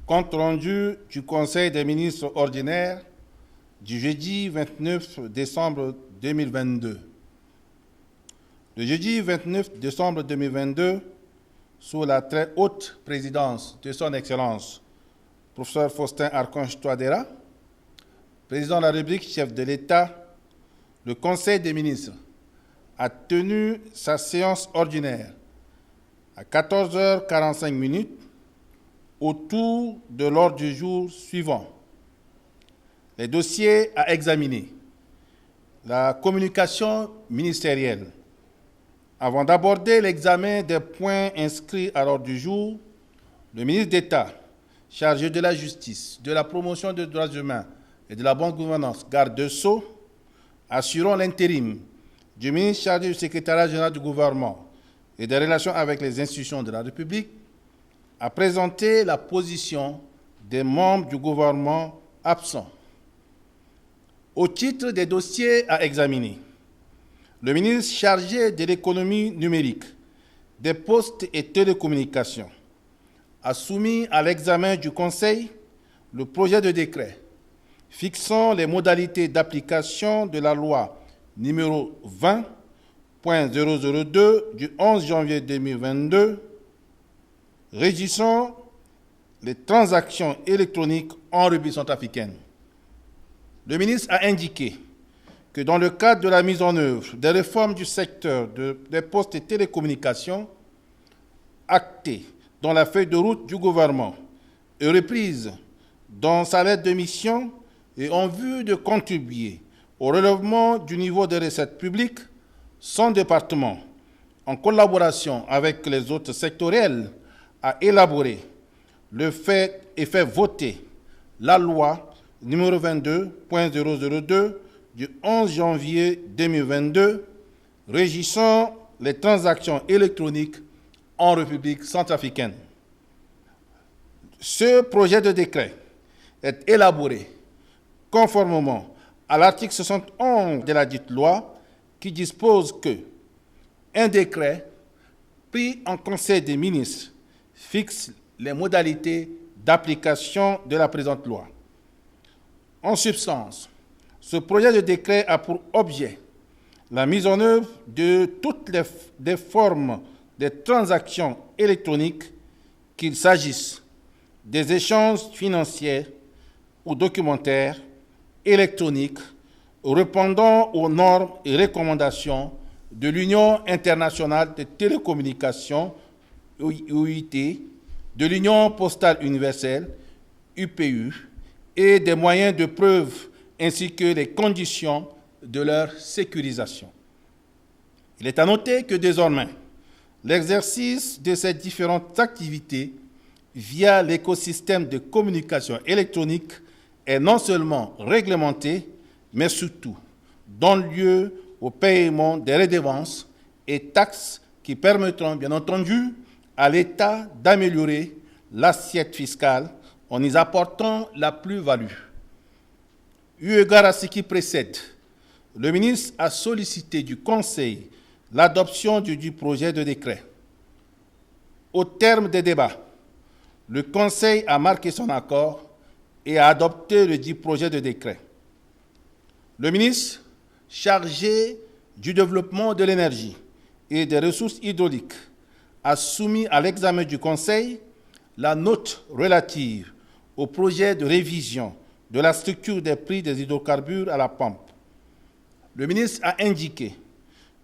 Compte rendu du Conseil des ministres ordinaire du jeudi 29 décembre 2022. Le jeudi 29 décembre 2022, sous la très haute présidence de son Excellence, professeur Faustin Archange Touadéra, président de la République, chef de l'État, le Conseil des ministres a tenu sa séance ordinaire à 14h45 autour de l'ordre du jour suivant. Les dossiers à examiner, la communication ministérielle. Avant d'aborder l'examen des points inscrits à l'ordre du jour, le ministre d'État, chargé de la justice, de la promotion des droits humains et de la bonne gouvernance, garde des Sceaux, assurant l'intérim du ministre chargé du secrétariat général du gouvernement et des relations avec les institutions de la République, a présenté la position des membres du gouvernement absents. Au titre des dossiers à examiner, le ministre chargé de l'économie numérique, des postes et télécommunications a soumis à l'examen du Conseil le projet de décret fixant les modalités d'application de la loi numéro 20.002 du 11 janvier 2022 régissant les transactions électroniques en République centrafricaine. Le ministre a indiqué que dans le cadre de la mise en œuvre des réformes du secteur des postes et télécommunications, actées dans la feuille de route du gouvernement et reprise dans sa lettre de mission et en vue de contribuer au relèvement du niveau des recettes publiques, son département, en collaboration avec les autres sectoriels, a élaboré et fait voter la loi numéro 22.002 du 11 janvier 2022 régissant les transactions électroniques en République centrafricaine. Ce projet de décret est élaboré conformément à l'article 71 de la dite loi qui dispose que un décret pris en Conseil des ministres fixe les modalités d'application de la présente loi. En substance, ce projet de décret a pour objet la mise en œuvre de toutes les formes de transactions électroniques, qu'il s'agisse des échanges financiers ou documentaires, électroniques, répondant aux normes et recommandations de l'Union internationale des télécommunications, UIT, de l'Union postale universelle, UPU, et des moyens de preuve ainsi que les conditions de leur sécurisation. Il est à noter que désormais, l'exercice de ces différentes activités via l'écosystème de communication électronique est non seulement réglementé, mais surtout donne lieu au paiement des redevances et taxes qui permettront, bien entendu, à l'État d'améliorer l'assiette fiscale en y apportant la plus-value. Eu égard à ce qui précède, le ministre a sollicité du Conseil l'adoption du projet de décret. Au terme des débats, le Conseil a marqué son accord et a adopté le dit projet de décret. Le ministre chargé du développement de l'énergie et des ressources hydrauliques a soumis à l'examen du Conseil la note relative au projet de révision de la structure des prix des hydrocarbures à la pompe. Le ministre a indiqué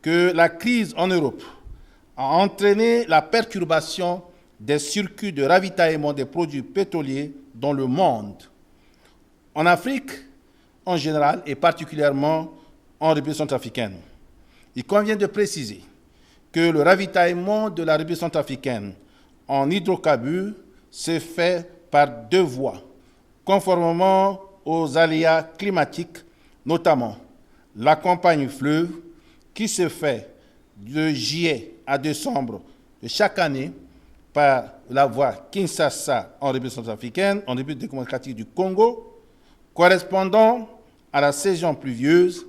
que la crise en Europe a entraîné la perturbation des circuits de ravitaillement des produits pétroliers dans le monde, en Afrique en général et particulièrement en République centrafricaine. Il convient de préciser que le ravitaillement de la République centrafricaine en hydrocarbures se fait par deux voies, conformément aux aléas climatiques, notamment la campagne fleuve qui se fait de juillet à décembre de chaque année par la voie Kinshasa en République centrafricaine, en République démocratique du Congo, correspondant à la saison pluvieuse,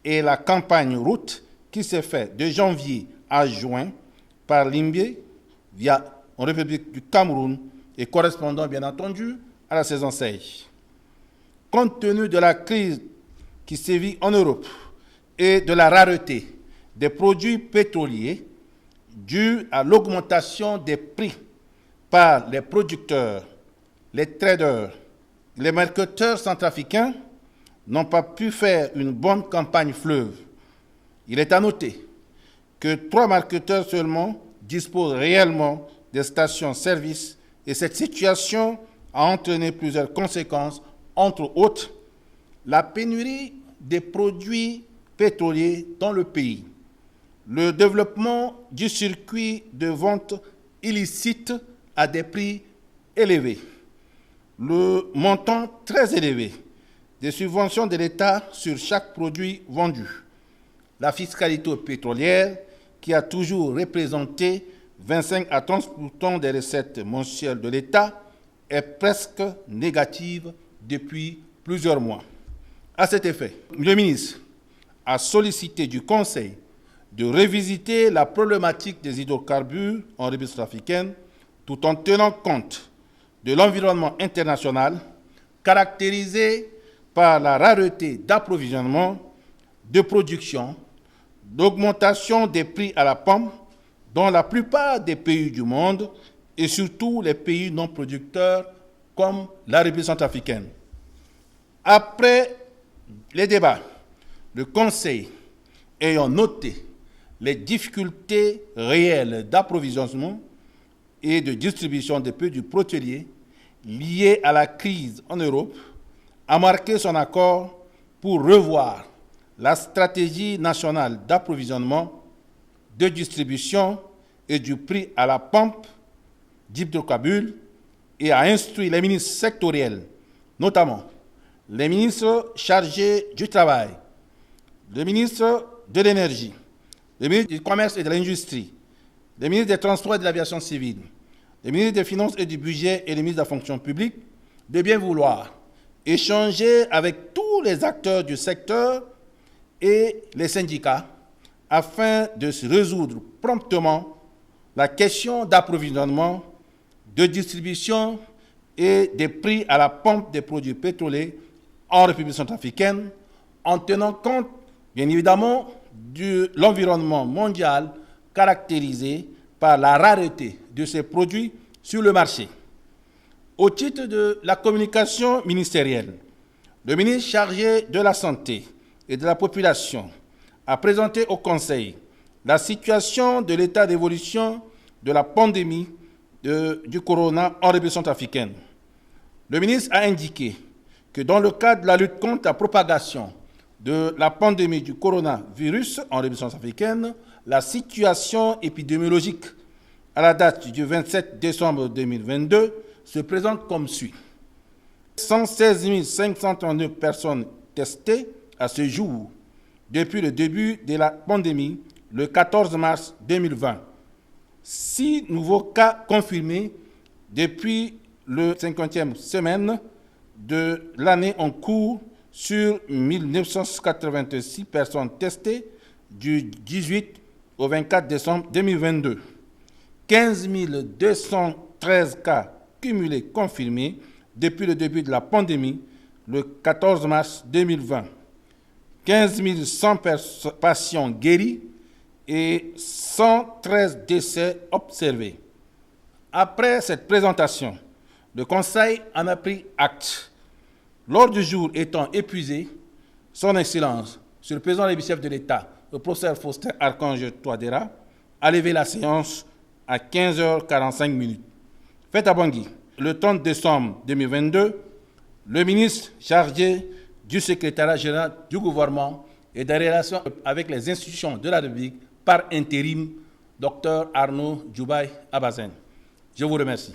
et la campagne route qui se fait de janvier à juin par Limbé, en République du Cameroun, et correspondant bien entendu à la saison sèche. Compte tenu de la crise qui sévit en Europe et de la rareté des produits pétroliers due à l'augmentation des prix par les producteurs, les traders, les marketeurs centrafricains n'ont pas pu faire une bonne campagne fleuve. Il est à noter que 3 marketeurs seulement disposent réellement des stations-service et cette situation a entraîné plusieurs conséquences, entre autres la pénurie des produits pétroliers dans le pays, le développement du circuit de vente illicite à des prix élevés, le montant très élevé des subventions de l'État sur chaque produit vendu, la fiscalité pétrolière qui a toujours représenté 25 à 30% des recettes mensuelles de l'État est presque négative depuis plusieurs mois. À cet effet, le ministre a sollicité du Conseil de revisiter la problématique des hydrocarbures en République centrafricaine tout en tenant compte de l'environnement international caractérisé par la rareté d'approvisionnement, de production, d'augmentation des prix à la pompe dans la plupart des pays du monde et surtout les pays non producteurs comme la République centrafricaine. Après les débats, le Conseil ayant noté les difficultés réelles d'approvisionnement et de distribution des produits pétroliers liées à la crise en Europe, a marqué son accord pour revoir la stratégie nationale d'approvisionnement, de distribution et du prix à la pompe d'hydrocarbures et a instruit les ministres sectoriels, notamment les ministres chargés du travail, le ministre de l'énergie, le ministre du commerce et de l'industrie, le ministre des transports et de l'aviation civile, le ministre des finances et du budget et le ministre de la fonction publique, de bien vouloir échanger avec tous les acteurs du secteur et les syndicats afin de se résoudre promptement la question d'approvisionnement, de distribution et des prix à la pompe des produits pétroliers en République centrafricaine, en tenant compte, bien évidemment, de l'environnement mondial caractérisé par la rareté de ces produits sur le marché. Au titre de la communication ministérielle, le ministre chargé de la Santé et de la Population a présenté au Conseil la situation de l'état d'évolution de la pandémie du corona en République centrafricaine. Le ministre a indiqué que dans le cadre de la lutte contre la propagation de la pandémie du coronavirus en République centrafricaine, la situation épidémiologique à la date du 27 décembre 2022 se présente comme suit. 116 539 personnes testées à ce jour depuis le début de la pandémie, le 14 mars 2020. 6 nouveaux cas confirmés depuis le 50e semaine de l'année en cours sur 1986 personnes testées du 18 au 24 décembre 2022. 15 213 cas cumulés confirmés depuis le début de la pandémie, le 14 mars 2020. 15 100 patients guéris et 113 décès observés. Après cette présentation, le Conseil en a pris acte. L'ordre du jour étant épuisé, Son Excellence, sur le président et chef de l'État, le professeur Faustin Archange Touadéra, a levé la séance à 15h45. Fait à Bangui, le 30 décembre 2022, le ministre chargé du secrétariat général du gouvernement et des relations avec les institutions de la République par intérim, Dr Arnaud Djoubaï Abazen. Je vous remercie.